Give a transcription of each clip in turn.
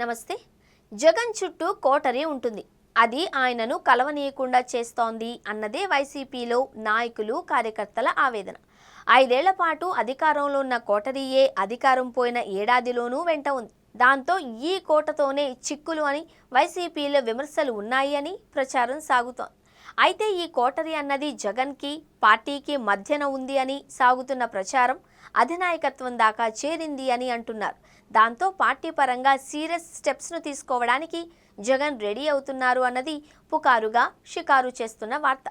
నమస్తే. జగన్ చుట్టూ కోటరీ ఉంటుంది. అది ఆయనను కలవనీయకుండా చేస్తోంది అన్నదే వైసీపీలో నాయకులు, కార్యకర్తల ఆవేదన. 5 ఏళ్ల పాటు అధికారంలో ఉన్న కోటరీయే అధికారం పోయిన ఏడాదిలోనూ వెంట ఉంది. దాంతో ఈ కోటతోనే చిక్కులు అని వైసీపీలో విమర్శలు ఉన్నాయి అని ప్రచారం సాగుతోంది. అయితే ఈ కోటరీ అన్నది జగన్కి, పార్టీకి మధ్యన ఉంది అని సాగుతున్న ప్రచారం అధినాయకత్వం దాకా చేరింది అని అంటున్నారు. దాంతో పార్టీ పరంగా సీరియస్ స్టెప్స్ను తీసుకోవడానికి జగన్ రెడీ అవుతున్నారు అన్నది పుకారుగా షికారు చేస్తున్న వార్త.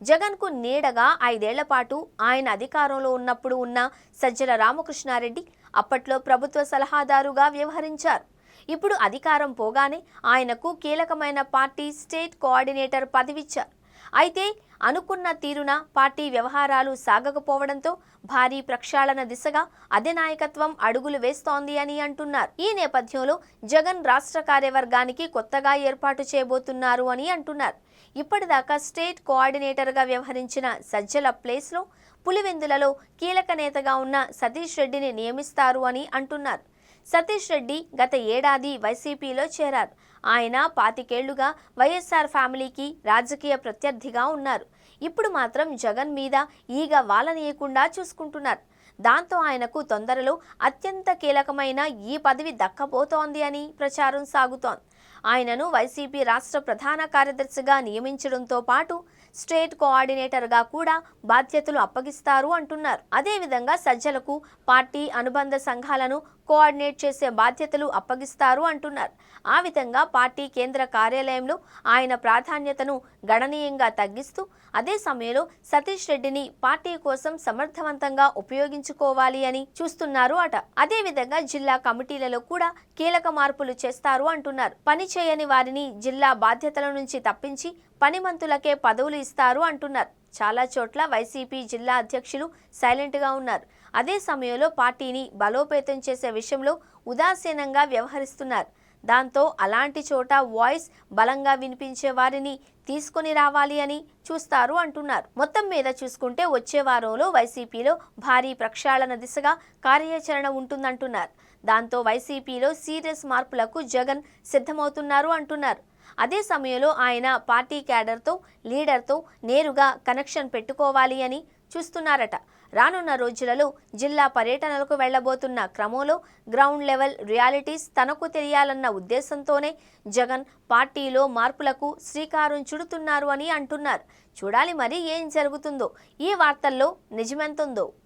జగన్కు నీడగా 5 ఏళ్ల పాటు ఆయన అధికారంలో ఉన్నప్పుడు ఉన్న సజ్జల రామకృష్ణారెడ్డి అప్పట్లో ప్రభుత్వ సలహాదారుగా వ్యవహరించారు. ఇప్పుడు అధికారం పోగానే ఆయనకు కీలకమైన పార్టీ స్టేట్ కోఆర్డినేటర్ పదవిచ్చారు. అయితే అనుకున్న తీరున పార్టీ వ్యవహారాలు సాగకపోవడంతో భారీ ప్రక్షాళన దిశగా అధినాయకత్వం అడుగులు వేస్తోంది అని అంటున్నారు. ఈ నేపథ్యంలో జగన్ రాష్ట్ర కార్యవర్గానికి కొత్తగా ఏర్పాటు చేయబోతున్నారు అని అంటున్నారు. ఇప్పటిదాకా స్టేట్ కోఆర్డినేటర్గా వ్యవహరించిన సజ్జల ప్లేస్లో పులివెందులలో కీలక నేతగా ఉన్న సతీష్ రెడ్డిని నియమిస్తారు అని అంటున్నారు. సతీష్ రెడ్డి గత ఏడాది వైసీపీలో చేరారు. ఆయన 25 ఏళ్లుగా వైఎస్ఆర్ ఫ్యామిలీకి రాజకీయ ప్రత్యర్థిగా ఉన్నారు. ఇప్పుడు మాత్రం జగన్ మీద ఈగ వాలనీయకుండా చూసుకుంటున్నారు. దాంతో ఆయనకు తొందరలో అత్యంత కీలకమైన ఈ పదవి దక్కబోతోంది అని ప్రచారం సాగుతోంది. ఆయనను వైసీపీ రాష్ట్ర ప్రధాన కార్యదర్శిగా నియమించడంతో పాటు స్టేట్ కోఆర్డినేటర్గా కూడా బాధ్యతలు అప్పగిస్తారు అంటున్నారు. అదేవిధంగా సజ్జలకు పార్టీ అనుబంధ సంఘాలను కోఆర్డినేట్ చేసే బాధ్యతలు అప్పగిస్తారు అంటున్నారు. ఆ విధంగా పార్టీ కేంద్ర కార్యాలయంలో ఆయన ప్రాధాన్యతను గణనీయంగా తగ్గిస్తూ అదే సమయంలో సతీష్ రెడ్డిని పార్టీ కోసం సమర్థవంతంగా ఉపయోగించుకోవాలి అని చూస్తున్నారు అట. అదేవిధంగా జిల్లా కమిటీలలో కూడా కీలక మార్పులు చేస్తారు అంటున్నారు. పని చేయని వారిని జిల్లా బాధ్యతల నుంచి తప్పించి పనిమంతులకే పదవులు ఇస్తారు అంటున్నారు. చాలా చోట్ల వైసీపీ జిల్లా అధ్యక్షులు సైలెంట్గా ఉన్నారు. అదే సమయంలో పార్టీని బలోపేతం చేసే విషయంలో ఉదాసీనంగా వ్యవహరిస్తున్నారు. దాంతో అలాంటి చోట వాయిస్ బలంగా వినిపించే వారిని తీసుకొని రావాలి అని చూస్తారు అంటున్నారు. మొత్తం మీద చూసుకుంటే వచ్చే వారంలో వైసీపీలో భారీ ప్రక్షాళన దిశగా కార్యాచరణ ఉంటుందంటున్నారు. దాంతో వైసీపీలో సీరియస్ మార్పులకు జగన్ సిద్ధమవుతున్నారు అంటున్నారు. అదే సమయంలో ఆయన పార్టీ క్యాడర్తో, లీడర్తో నేరుగా కనెక్షన్ పెట్టుకోవాలి అని చూస్తున్నారట. రానున్న రోజులలో జిల్లా పర్యటనలకు వెళ్లబోతున్న క్రమంలో గ్రౌండ్ లెవెల్ రియాలిటీస్ తనకు తెలియాలన్న ఉద్దేశంతోనే జగన్ పార్టీలో మార్పులకు శ్రీకారం చుడుతున్నారు అని అంటున్నారు. చూడాలి మరి ఏం జరుగుతుందో, ఈ వార్తల్లో నిజమెంతుందో.